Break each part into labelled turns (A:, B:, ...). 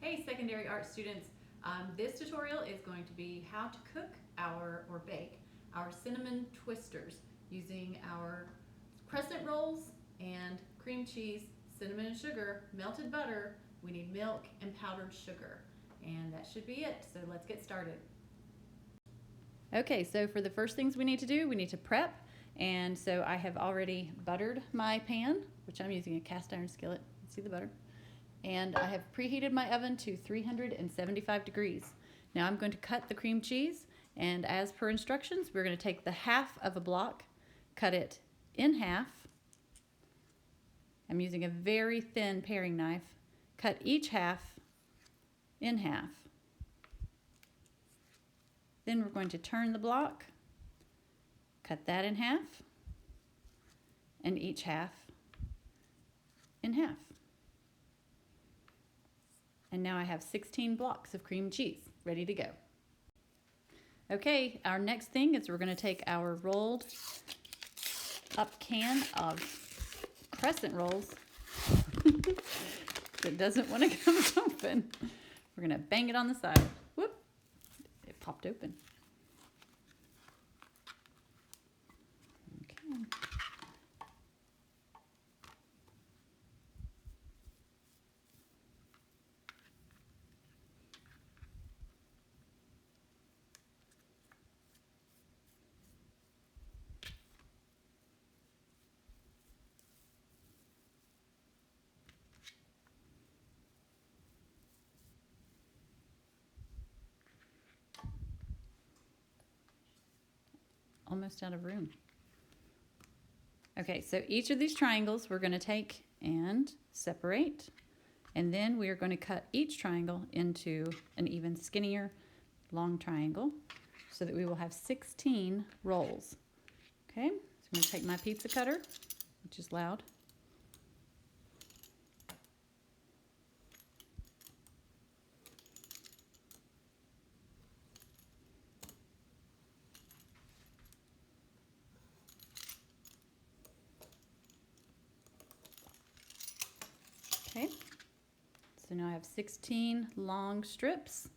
A: Hey secondary art students, this tutorial is going to be how to cook or bake our cinnamon twisters using our crescent rolls and cream cheese, cinnamon and sugar, melted butter. We need milk and powdered sugar, and that should be it. So let's get started. Okay, so for the first things we need to do, we need to prep. And so I have already buttered my pan, which I'm using a cast iron skillet. See the butter? And I have preheated my oven to 375 degrees. Now I'm going to cut the cream cheese, and as per instructions, we're going to take the half of a block, cut it in half. I'm using a very thin paring knife. Cut each half in half. Then we're going to turn the block, cut that in half, and each half in half. And now I have 16 blocks of cream cheese ready to go. Okay, our next thing is we're going to take our rolled up can of Crescent rolls that doesn't want to come open. We're going to bang it on the side. Whoop, it popped open. Okay. Almost out of room. Okay, so each of these triangles we're going to take and separate, and then we are going to cut each triangle into an even skinnier long triangle so that we will have 16 rolls. Okay, so I'm going to take my pizza cutter, which is loud. Okay, so now I have 16 long strips.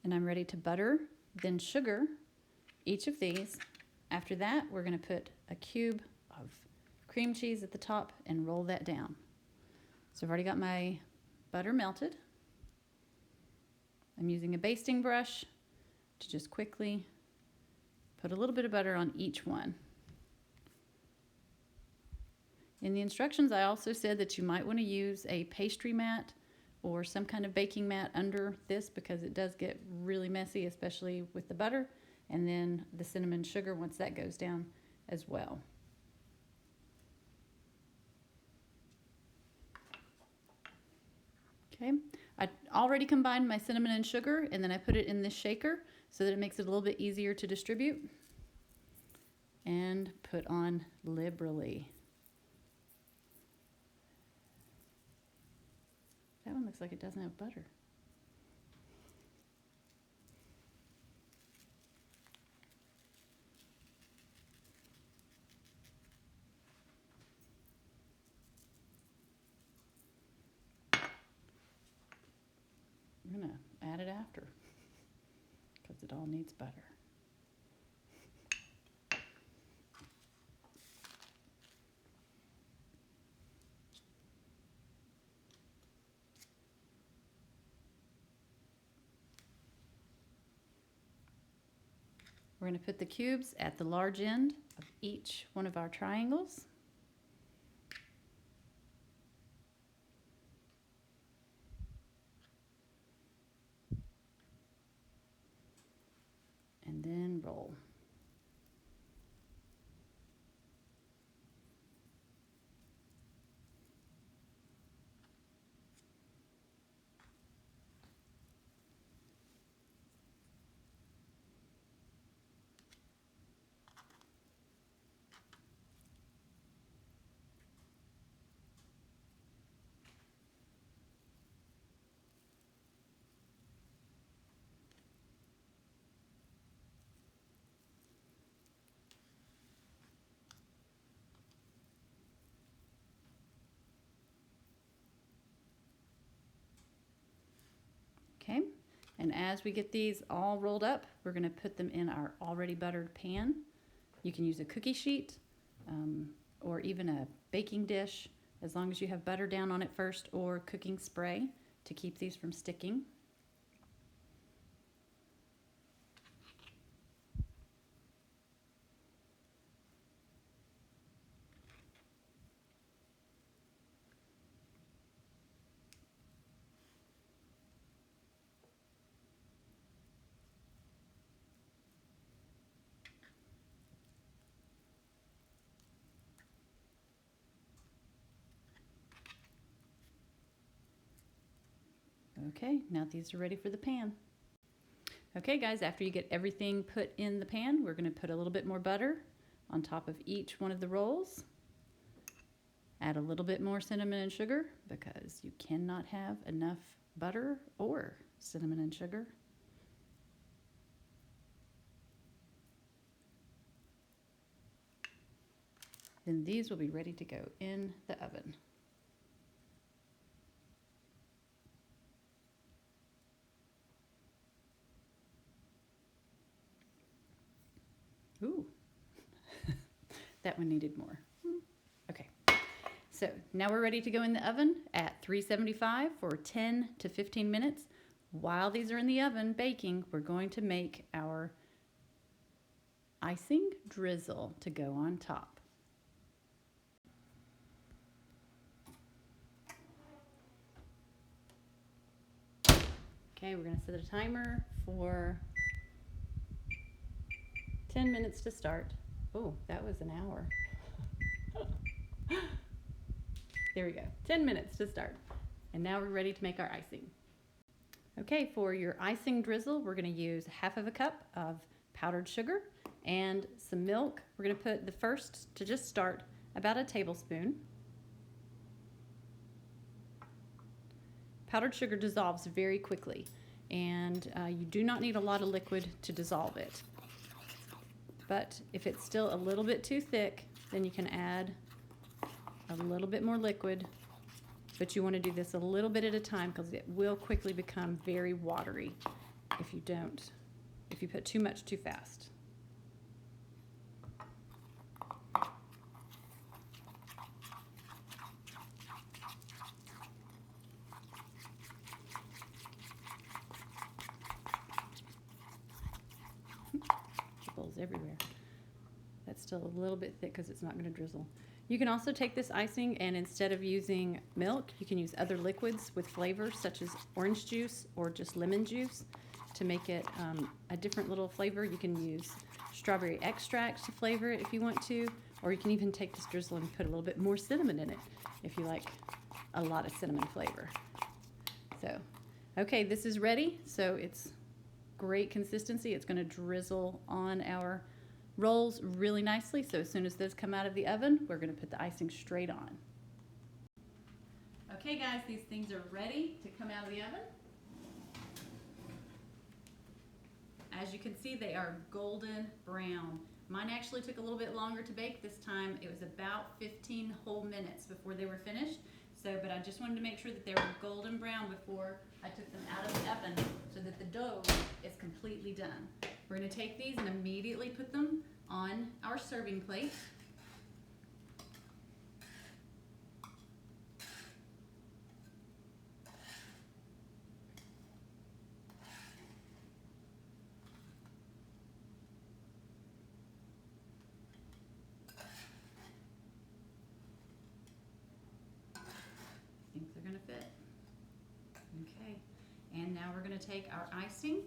A: And I'm ready to butter, then sugar each of these. After that, we're going to put a cube of cream cheese at the top and roll that down. So I've already got my butter melted. I'm using a basting brush to just quickly put a little bit of butter on each one. In the instructions, I also said that you might want to use a pastry mat or some kind of baking mat under this because it does get really messy, especially with the butter and then the cinnamon sugar once that goes down as well. Okay, I already combined my cinnamon and sugar, and then I put it in this shaker so that it makes it a little bit easier to distribute, and put on liberally. That one looks like it doesn't have butter. I'm gonna add it after because it all needs butter. We're going to put the cubes at the large end of each one of our triangles. And then roll.
B: And as we get these all rolled up, we're going to put them in our already buttered pan. You can use a cookie sheet or even a baking dish, as long as you have butter down on it first, or cooking spray to keep these from sticking. Okay, now these are ready for the pan. Okay guys, after you get everything put in the pan, we're going to put a little bit more butter on top of each one of the rolls. Add a little bit more cinnamon and sugar because you cannot have enough butter or cinnamon and sugar. Then these will be ready to go in the oven. Ooh, that one needed more. Okay, so now we're ready to go in the oven at 375 for 10 to 15 minutes. While these are in the oven baking, we're going to make our icing drizzle to go on top. Okay, we're going to set a timer for 10 minutes to start. Oh, that was an hour. There we go, 10 minutes to start. And now we're ready to make our icing. Okay, for your icing drizzle, we're going to use half of a cup of powdered sugar and some milk. We're going to put the first, to just start, about a tablespoon. Powdered sugar dissolves very quickly, and you do not need a lot of liquid to dissolve it. But if it's still a little bit too thick, then you can add a little bit more liquid. But you want to do this a little bit at a time because it will quickly become very watery if you put too much too fast. Bubbles everywhere. That's still a little bit thick because it's not going to drizzle. You can also take this icing and instead of using milk, you can use other liquids with flavors such as orange juice or just lemon juice to make it a different little flavor. You can use strawberry extract to flavor it if you want to, or you can even take this drizzle and put a little bit more cinnamon in it if you like a lot of cinnamon flavor. So, okay, this is ready. So it's great consistency. It's going to drizzle on our rolls really nicely. So as soon as those come out of the oven, we're going to put the icing straight on. Okay guys, these things are ready to come out of the oven. As you can see, they are golden brown. Mine actually took a little bit longer to bake this time. It was about 15 whole minutes before they were finished. But I just wanted to make sure that they were golden brown before I took them out of the oven so that the dough is completely done. We're going to take these and immediately put them on our serving plate. Think they're going to fit. Okay, and now we're going to take our icing.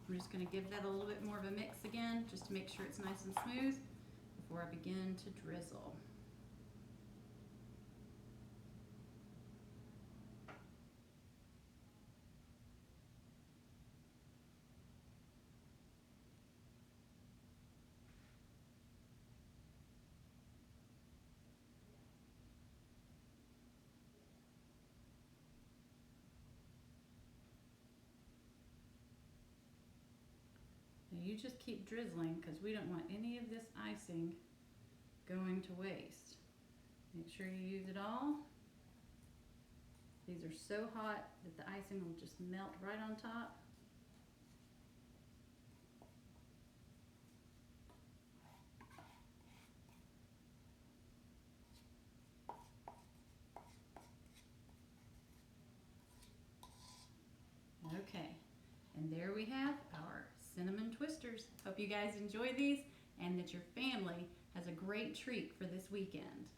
B: I'm just going to give that a little bit more of a mix again, just to make sure it's nice and smooth before I begin to drizzle. You just keep drizzling because we don't want any of this icing going to waste. Make sure you use it all. These are so hot that the icing will just melt right on top.
A: Okay, and there we have our cinnamon twisters. Hope you guys enjoy these and that your family has a great treat for this weekend.